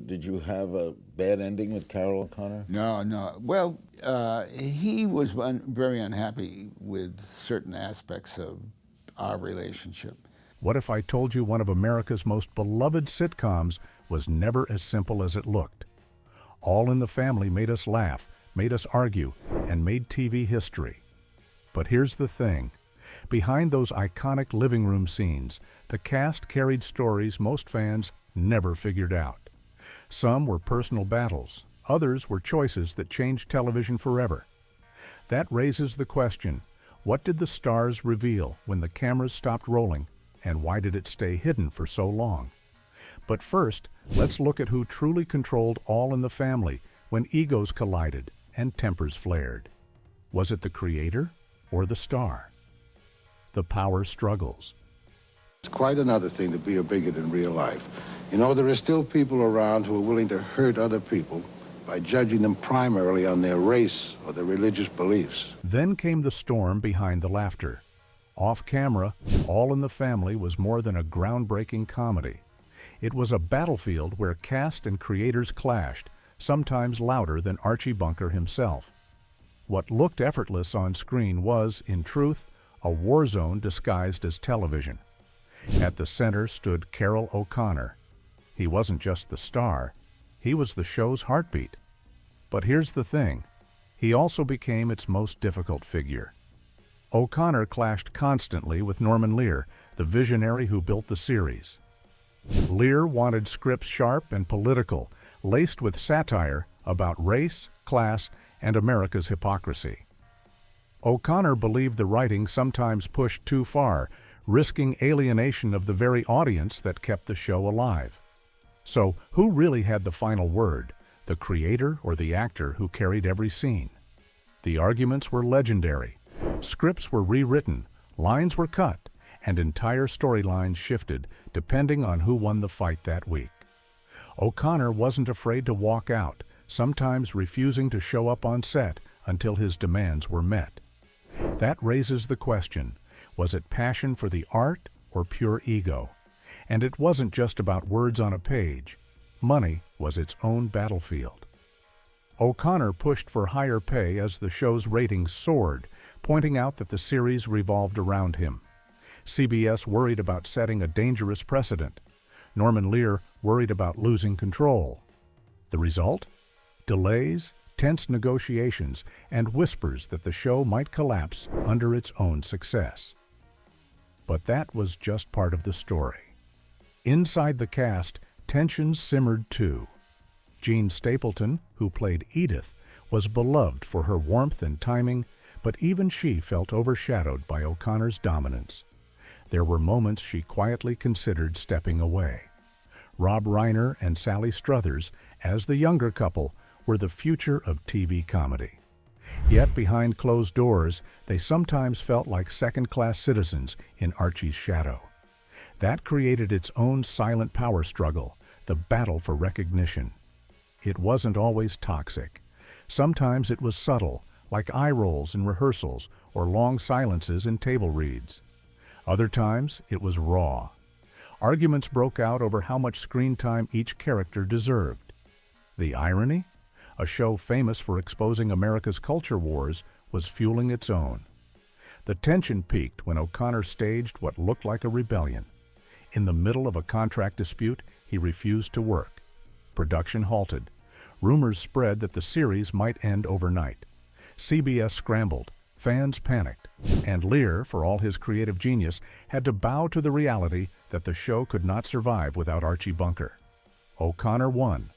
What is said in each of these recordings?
Did you have a bad ending with Carol O'Connor? No, no. Well, he was very unhappy with certain aspects of our relationship. What if I told you one of America's most beloved sitcoms was never as simple as it looked? All in the Family made us laugh, made us argue, and made TV history. But here's the thing. Behind those iconic living room scenes, the cast carried stories most fans never figured out. Some were personal battles, others were choices that changed television forever. That raises the question, what did the stars reveal when the cameras stopped rolling, and why did it stay hidden for so long? But first, let's look at who truly controlled All in the Family when egos collided and tempers flared. Was it the creator or the star? The power struggles. It's quite another thing to be a bigot in real life. You know, there are still people around who are willing to hurt other people by judging them primarily on their race or their religious beliefs. Then came the storm behind the laughter. Off camera, All in the Family was more than a groundbreaking comedy. It was a battlefield where cast and creators clashed, sometimes louder than Archie Bunker himself. What looked effortless on screen was, in truth, a war zone disguised as television. At the center stood Carol O'Connor. He wasn't just the star, he was the show's heartbeat. But here's the thing, he also became its most difficult figure. O'Connor clashed constantly with Norman Lear, the visionary who built the series. Lear wanted scripts sharp and political, laced with satire about race, class, and America's hypocrisy. O'Connor believed the writing sometimes pushed too far, risking alienation of the very audience that kept the show alive. So, who really had the final word, the creator or the actor who carried every scene? The arguments were legendary. Scripts were rewritten, lines were cut, and entire storylines shifted depending on who won the fight that week. O'Connor wasn't afraid to walk out, sometimes refusing to show up on set until his demands were met. That raises the question, was it passion for the art or pure ego? And it wasn't just about words on a page. Money was its own battlefield. O'Connor pushed for higher pay as the show's ratings soared, pointing out that the series revolved around him. CBS worried about setting a dangerous precedent. Norman Lear worried about losing control. The result? Delays, tense negotiations, and whispers that the show might collapse under its own success. But that was just part of the story. Inside the cast, tensions simmered too. Jean Stapleton, who played Edith, was beloved for her warmth and timing, but even she felt overshadowed by O'Connor's dominance. There were moments she quietly considered stepping away. Rob Reiner and Sally Struthers, as the younger couple, were the future of TV comedy. Yet behind closed doors, they sometimes felt like second-class citizens in Archie's shadow. That created its own silent power struggle, the battle for recognition. It wasn't always toxic. Sometimes it was subtle, like eye rolls in rehearsals or long silences in table reads. Other times, it was raw. Arguments broke out over how much screen time each character deserved. The irony? A show famous for exposing America's culture wars was fueling its own. The tension peaked when O'Connor staged what looked like a rebellion. In the middle of a contract dispute, he refused to work. Production halted. Rumors spread that the series might end overnight. CBS scrambled. Fans panicked. And Lear, for all his creative genius, had to bow to the reality that the show could not survive without Archie Bunker. O'Connor won.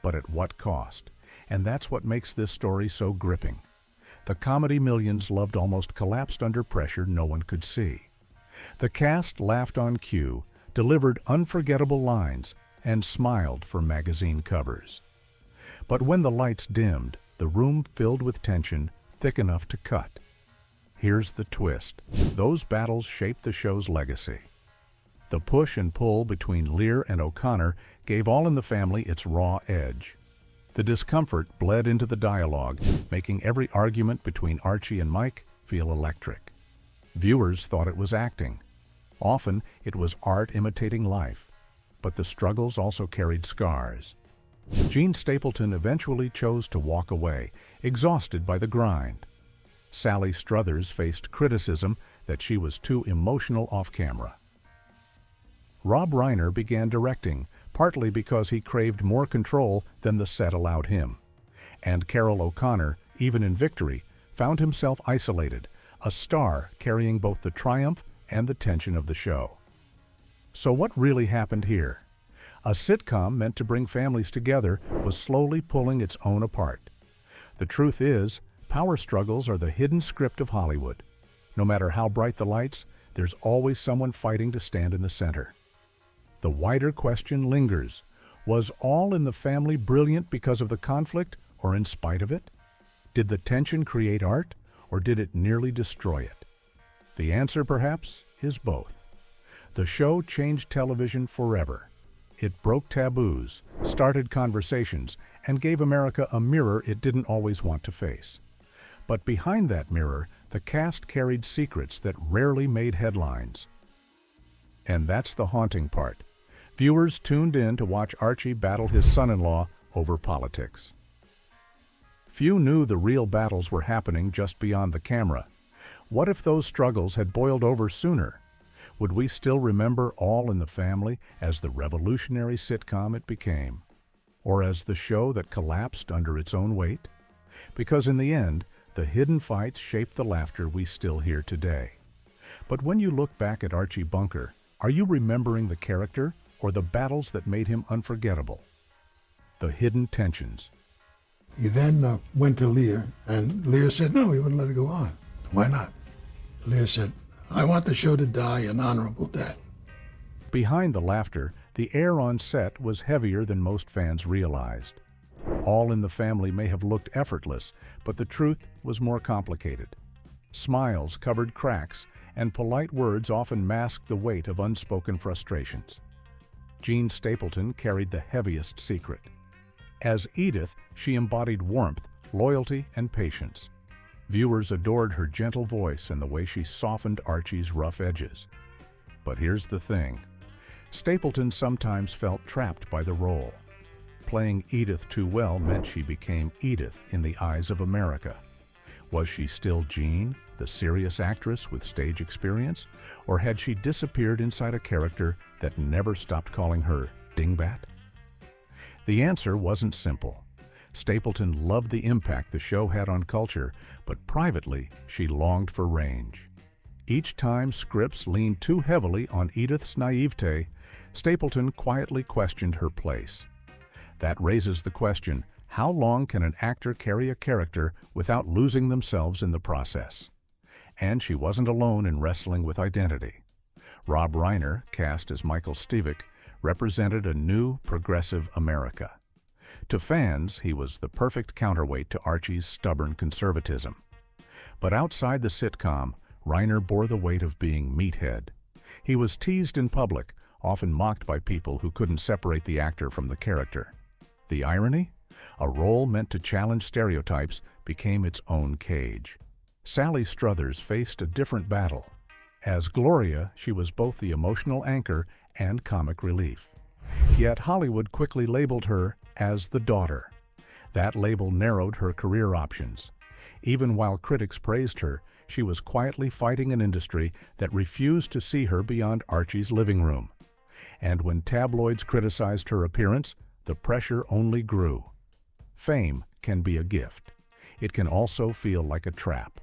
But at what cost? And that's what makes this story so gripping. The comedy millions loved almost collapsed under pressure no one could see. The cast laughed on cue, delivered unforgettable lines, and smiled for magazine covers. But when the lights dimmed, the room filled with tension thick enough to cut. Here's the twist. Those battles shaped the show's legacy. The push and pull between Lear and O'Connor gave All in the Family its raw edge. The discomfort bled into the dialogue, making every argument between Archie and Mike feel electric. Viewers thought it was acting. Often, it was art imitating life. But the struggles also carried scars. Jean Stapleton eventually chose to walk away, exhausted by the grind. Sally Struthers faced criticism that she was too emotional off-camera. Rob Reiner began directing, partly because he craved more control than the set allowed him. And Carroll O'Connor, even in victory, found himself isolated, a star carrying both the triumph and the tension of the show. So what really happened here? A sitcom meant to bring families together was slowly pulling its own apart. The truth is, power struggles are the hidden script of Hollywood. No matter how bright the lights, there's always someone fighting to stand in the center. The wider question lingers. Was All in the Family brilliant because of the conflict or in spite of it? Did the tension create art, or did it nearly destroy it? The answer, perhaps, is both. The show changed television forever. It broke taboos, started conversations, and gave America a mirror it didn't always want to face. But behind that mirror, the cast carried secrets that rarely made headlines. And that's the haunting part. Viewers tuned in to watch Archie battle his son-in-law over politics. Few knew the real battles were happening just beyond the camera. What if those struggles had boiled over sooner? Would we still remember All in the Family as the revolutionary sitcom it became? Or as the show that collapsed under its own weight? Because in the end, the hidden fights shaped the laughter we still hear today. But when you look back at Archie Bunker, are you remembering the character or the battles that made him unforgettable? The hidden tensions. He then went to Lear, and Lear said, no, he wouldn't let it go on. Why not? Lear said, I want the show to die an honorable death. Behind the laughter, the air on set was heavier than most fans realized. All in the Family may have looked effortless, but the truth was more complicated. Smiles covered cracks, and polite words often masked the weight of unspoken frustrations. Jean Stapleton carried the heaviest secret. As Edith, she embodied warmth, loyalty, and patience. Viewers adored her gentle voice and the way she softened Archie's rough edges. But here's the thing. Stapleton sometimes felt trapped by the role. Playing Edith too well meant she became Edith in the eyes of America. Was she still Jean, the serious actress with stage experience, or had she disappeared inside a character that never stopped calling her Dingbat? The answer wasn't simple. Stapleton loved the impact the show had on culture, but privately, she longed for range. Each time scripts leaned too heavily on Edith's naivete, Stapleton quietly questioned her place. That raises the question, how long can an actor carry a character without losing themselves in the process? And she wasn't alone in wrestling with identity. Rob Reiner, cast as Michael Stevick, represented a new, progressive America. To fans, he was the perfect counterweight to Archie's stubborn conservatism. But outside the sitcom, Reiner bore the weight of being meathead. He was teased in public, often mocked by people who couldn't separate the actor from the character. The irony? A role meant to challenge stereotypes became its own cage. Sally Struthers faced a different battle. As Gloria, she was both the emotional anchor and comic relief. Yet Hollywood quickly labeled her as the daughter. That label narrowed her career options. Even while critics praised her, she was quietly fighting an industry that refused to see her beyond Archie's living room. And when tabloids criticized her appearance, the pressure only grew. Fame can be a gift. It can also feel like a trap.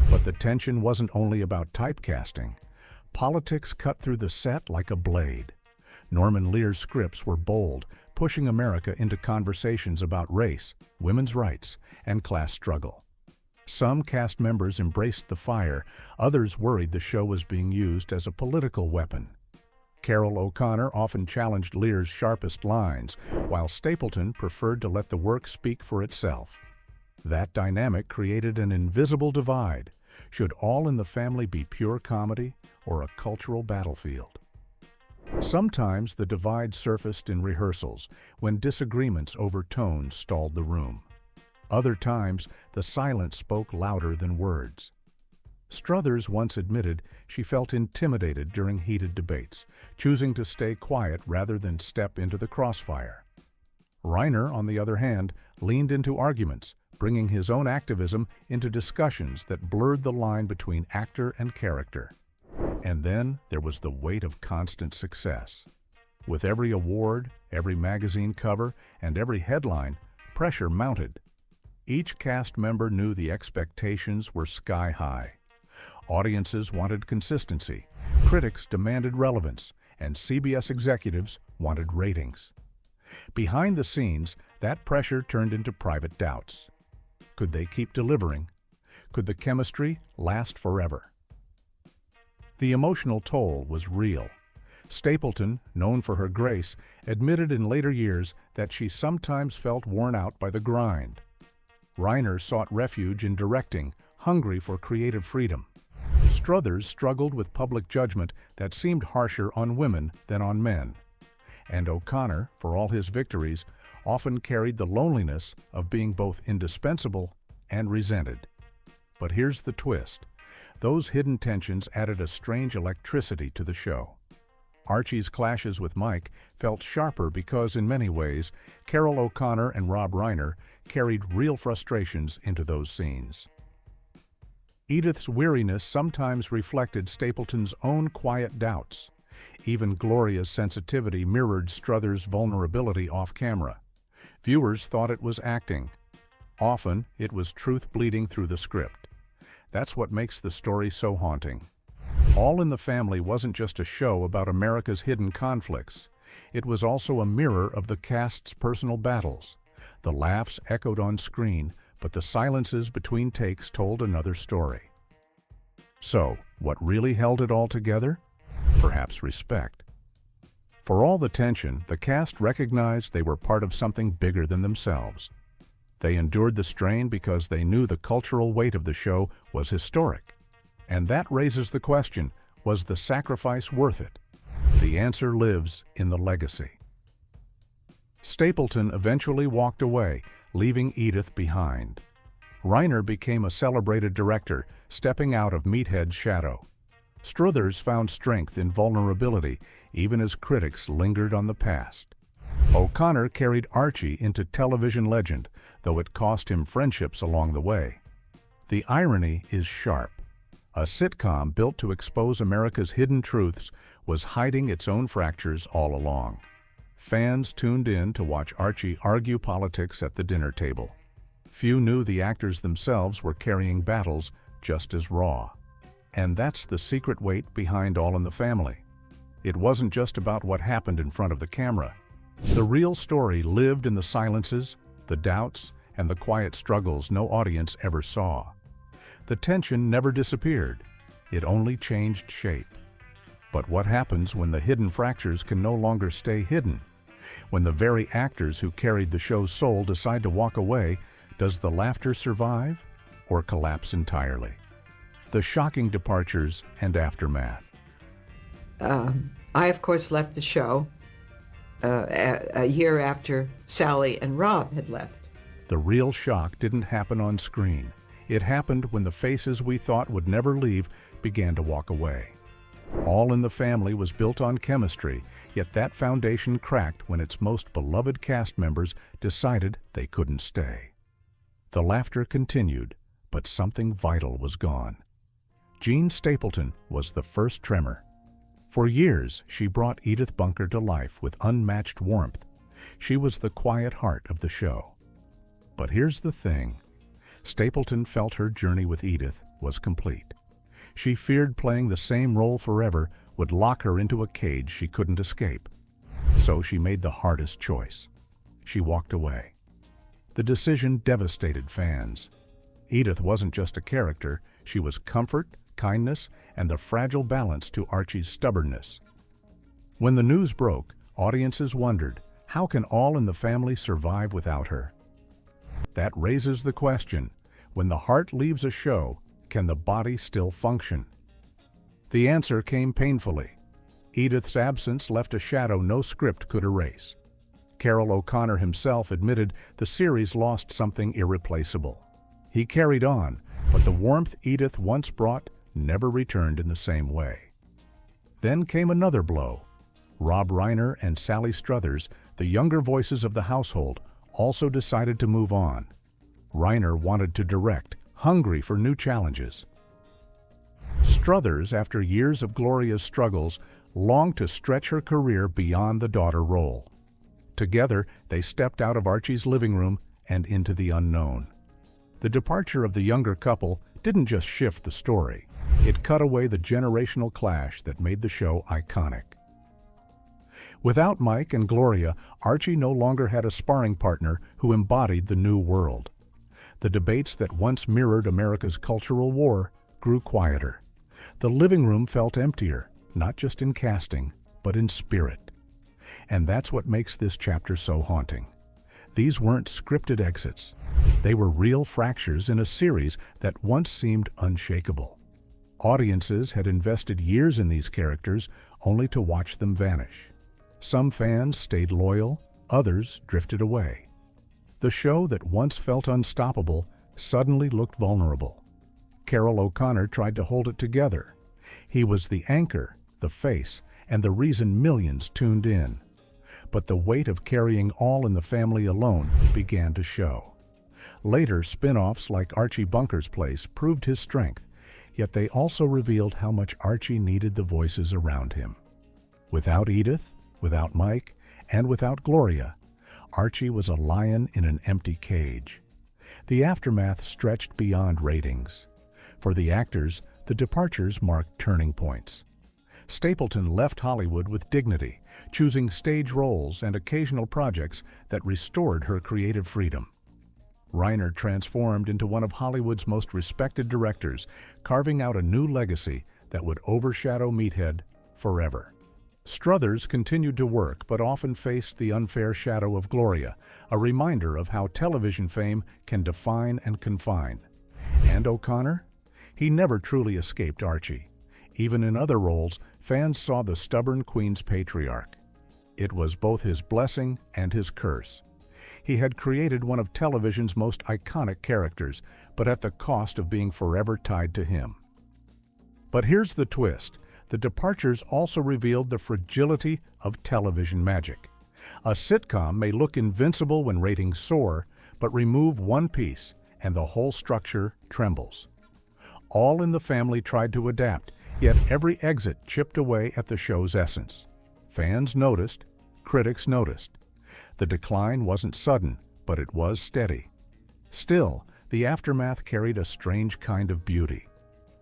But the tension wasn't only about typecasting. Politics cut through the set like a blade. Norman Lear's scripts were bold, pushing America into conversations about race, women's rights, and class struggle. Some cast members embraced the fire, others worried the show was being used as a political weapon. Carroll O'Connor often challenged Lear's sharpest lines, while Stapleton preferred to let the work speak for itself. That dynamic created an invisible divide. Should All in the Family be pure comedy or a cultural battlefield? Sometimes the divide surfaced in rehearsals, when disagreements over tone stalled the room. Other times, the silence spoke louder than words. Struthers once admitted she felt intimidated during heated debates, choosing to stay quiet rather than step into the crossfire. Reiner, on the other hand, leaned into arguments, bringing his own activism into discussions that blurred the line between actor and character. And then there was the weight of constant success. With every award, every magazine cover, and every headline, pressure mounted. Each cast member knew the expectations were sky high. Audiences wanted consistency, critics demanded relevance, and CBS executives wanted ratings. Behind the scenes, that pressure turned into private doubts. Could they keep delivering? Could the chemistry last forever? The emotional toll was real. Stapleton, known for her grace, admitted in later years that she sometimes felt worn out by the grind. Reiner sought refuge in directing, hungry for creative freedom. Struthers struggled with public judgment that seemed harsher on women than on men. And O'Connor, for all his victories, often carried the loneliness of being both indispensable and resented. But here's the twist. Those hidden tensions added a strange electricity to the show. Archie's clashes with Mike felt sharper because, in many ways, Carol O'Connor and Rob Reiner carried real frustrations into those scenes. Edith's weariness sometimes reflected Stapleton's own quiet doubts. Even Gloria's sensitivity mirrored Struthers' vulnerability off-camera. Viewers thought it was acting. Often, it was truth bleeding through the script. That's what makes the story so haunting. All in the Family wasn't just a show about America's hidden conflicts. It was also a mirror of the cast's personal battles. The laughs echoed on screen, but the silences between takes told another story. So, what really held it all together? Perhaps respect. For all the tension, the cast recognized they were part of something bigger than themselves. They endured the strain because they knew the cultural weight of the show was historic. And that raises the question, was the sacrifice worth it? The answer lives in the legacy. Stapleton eventually walked away, leaving Edith behind. Reiner became a celebrated director, stepping out of Meathead's shadow. Struthers found strength in vulnerability, even as critics lingered on the past. O'Connor carried Archie into television legend, though it cost him friendships along the way. The irony is sharp. A sitcom built to expose America's hidden truths was hiding its own fractures all along. Fans tuned in to watch Archie argue politics at the dinner table. Few knew the actors themselves were carrying battles just as raw. And that's the secret weight behind All in the Family. It wasn't just about what happened in front of the camera. The real story lived in the silences, the doubts, and the quiet struggles no audience ever saw. The tension never disappeared. It only changed shape. But what happens when the hidden fractures can no longer stay hidden? When the very actors who carried the show's soul decide to walk away, does the laughter survive or collapse entirely? The shocking departures and aftermath. I, of course, left the show a year after Sally and Rob had left. The real shock didn't happen on screen. It happened when the faces we thought would never leave began to walk away. All in the Family was built on chemistry, yet that foundation cracked when its most beloved cast members decided they couldn't stay. The laughter continued, but something vital was gone. Jean Stapleton was the first tremor. For years, she brought Edith Bunker to life with unmatched warmth. She was the quiet heart of the show. But here's the thing. Stapleton felt her journey with Edith was complete. She feared playing the same role forever would lock her into a cage she couldn't escape. So she made the hardest choice. She walked away. The decision devastated fans. Edith wasn't just a character, she was comfort, kindness, and the fragile balance to Archie's stubbornness. When the news broke, audiences wondered, how can All in the Family survive without her? That raises the question, when the heart leaves a show, can the body still function? The answer came painfully. Edith's absence left a shadow no script could erase. Carol O'Connor himself admitted the series lost something irreplaceable. He carried on, but the warmth Edith once brought never returned in the same way. Then came another blow. Rob Reiner and Sally Struthers, the younger voices of the household, also decided to move on. Reiner wanted to direct, hungry for new challenges. Struthers, after years of Gloria's struggles, longed to stretch her career beyond the daughter role. Together, they stepped out of Archie's living room and into the unknown. The departure of the younger couple didn't just shift the story. It cut away the generational clash that made the show iconic. Without Mike and Gloria, Archie no longer had a sparring partner who embodied the new world. The debates that once mirrored America's cultural war grew quieter. The living room felt emptier, not just in casting, but in spirit. And that's what makes this chapter so haunting. These weren't scripted exits. They were real fractures in a series that once seemed unshakable. Audiences had invested years in these characters only to watch them vanish. Some fans stayed loyal, others drifted away. The show that once felt unstoppable suddenly looked vulnerable. Carroll O'Connor tried to hold it together. He was the anchor, the face, and the reason millions tuned in. But the weight of carrying All in the Family alone began to show. Later, spin-offs like Archie Bunker's Place proved his strength, yet they also revealed how much Archie needed the voices around him. Without Edith, without Mike, and without Gloria, Archie was a lion in an empty cage. The aftermath stretched beyond ratings. For the actors, the departures marked turning points. Stapleton left Hollywood with dignity, choosing stage roles and occasional projects that restored her creative freedom. Reiner transformed into one of Hollywood's most respected directors, carving out a new legacy that would overshadow Meathead forever. Struthers continued to work, but often faced the unfair shadow of Gloria, a reminder of how television fame can define and confine. And O'Connor? He never truly escaped Archie. Even in other roles, fans saw the stubborn Queen's patriarch. It was both his blessing and his curse. He had created one of television's most iconic characters, but at the cost of being forever tied to him. But here's the twist. The departures also revealed the fragility of television magic. A sitcom may look invincible when ratings soar, but remove one piece, and the whole structure trembles. All in the Family tried to adapt, yet every exit chipped away at the show's essence. Fans noticed, critics noticed. The decline wasn't sudden, but it was steady. Still, the aftermath carried a strange kind of beauty.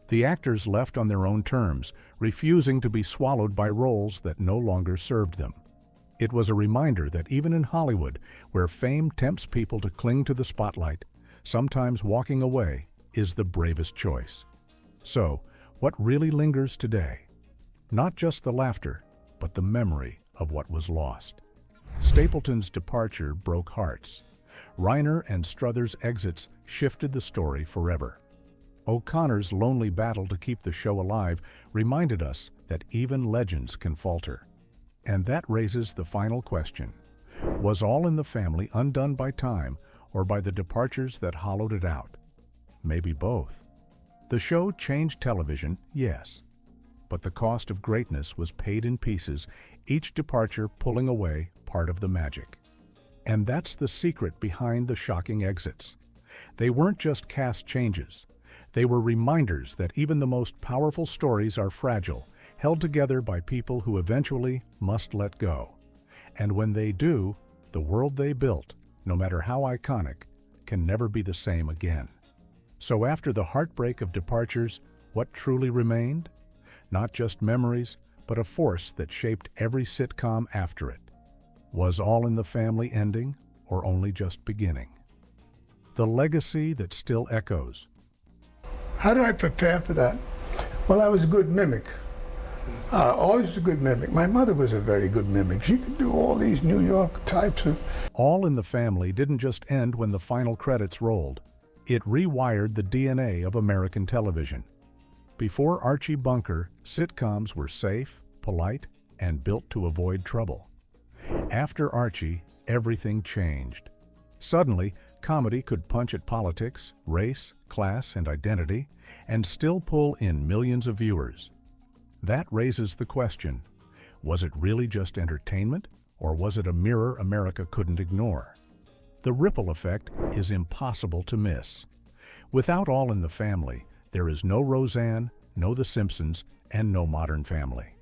The actors left on their own terms, refusing to be swallowed by roles that no longer served them. It was a reminder that even in Hollywood, where fame tempts people to cling to the spotlight, sometimes walking away is the bravest choice. So, what really lingers today? Not just the laughter, but the memory of what was lost. Stapleton's departure broke hearts. Reiner and Struthers' exits shifted the story forever. O'Connor's lonely battle to keep the show alive reminded us that even legends can falter. And that raises the final question. Was All in the Family undone by time or by the departures that hollowed it out? Maybe both. The show changed television, yes. But the cost of greatness was paid in pieces, each departure pulling away part of the magic. And that's the secret behind the shocking exits. They weren't just cast changes. They were reminders that even the most powerful stories are fragile, held together by people who eventually must let go. And when they do, the world they built, no matter how iconic, can never be the same again. So after the heartbreak of departures, what truly remained? Not just memories, but a force that shaped every sitcom after it. Was All in the Family ending, or only just beginning? The legacy that still echoes. How did I prepare for that? Well, I was a good mimic. Always a good mimic. My mother was a very good mimic. She could do all these New York types of... All in the Family didn't just end when the final credits rolled. It rewired the DNA of American television. Before Archie Bunker, sitcoms were safe, polite, and built to avoid trouble. After Archie, everything changed. Suddenly, comedy could punch at politics, race, class, and identity, and still pull in millions of viewers. That raises the question, Was it really just entertainment, or was it a mirror America couldn't ignore? The ripple effect is impossible to miss. Without All in the Family, there is no Roseanne, no The Simpsons, and no Modern Family.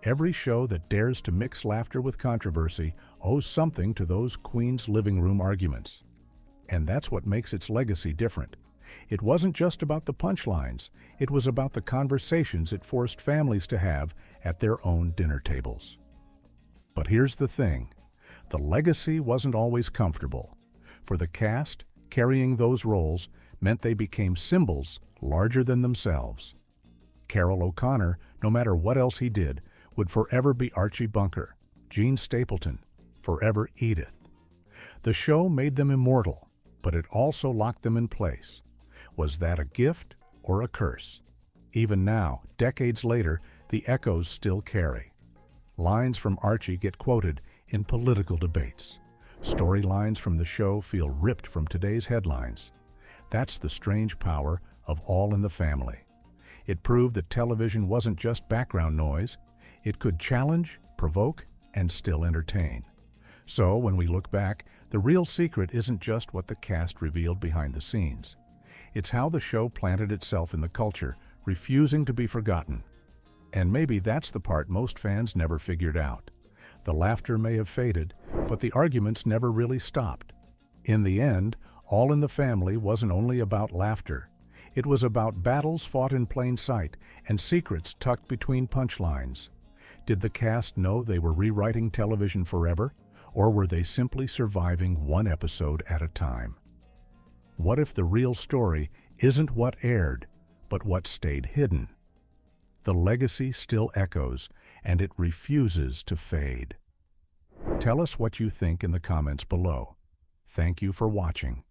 Every show that dares to mix laughter with controversy owes something to those Queen's living room arguments. And that's what makes its legacy different. It wasn't just about the punchlines, it was about the conversations it forced families to have at their own dinner tables. But here's the thing, the legacy wasn't always comfortable. For the cast, carrying those roles meant they became symbols larger than themselves. Carroll O'Connor, no matter what else he did, would forever be Archie Bunker, Gene Stapleton, forever Edith. The show made them immortal, but it also locked them in place. Was that a gift or a curse? Even now, decades later, the echoes still carry. Lines from Archie get quoted in political debates. Storylines from the show feel ripped from today's headlines. That's the strange power of All in the Family. It proved that television wasn't just background noise. It could challenge, provoke, and still entertain. So, when we look back, the real secret isn't just what the cast revealed behind the scenes. It's how the show planted itself in the culture, refusing to be forgotten. And maybe that's the part most fans never figured out. The laughter may have faded, but the arguments never really stopped. In the end, All in the Family wasn't only about laughter. It was about battles fought in plain sight and secrets tucked between punchlines. Did the cast know they were rewriting television forever, or were they simply surviving one episode at a time? What if the real story isn't what aired, but what stayed hidden? The legacy still echoes, and it refuses to fade. Tell us what you think in the comments below. Thank you for watching.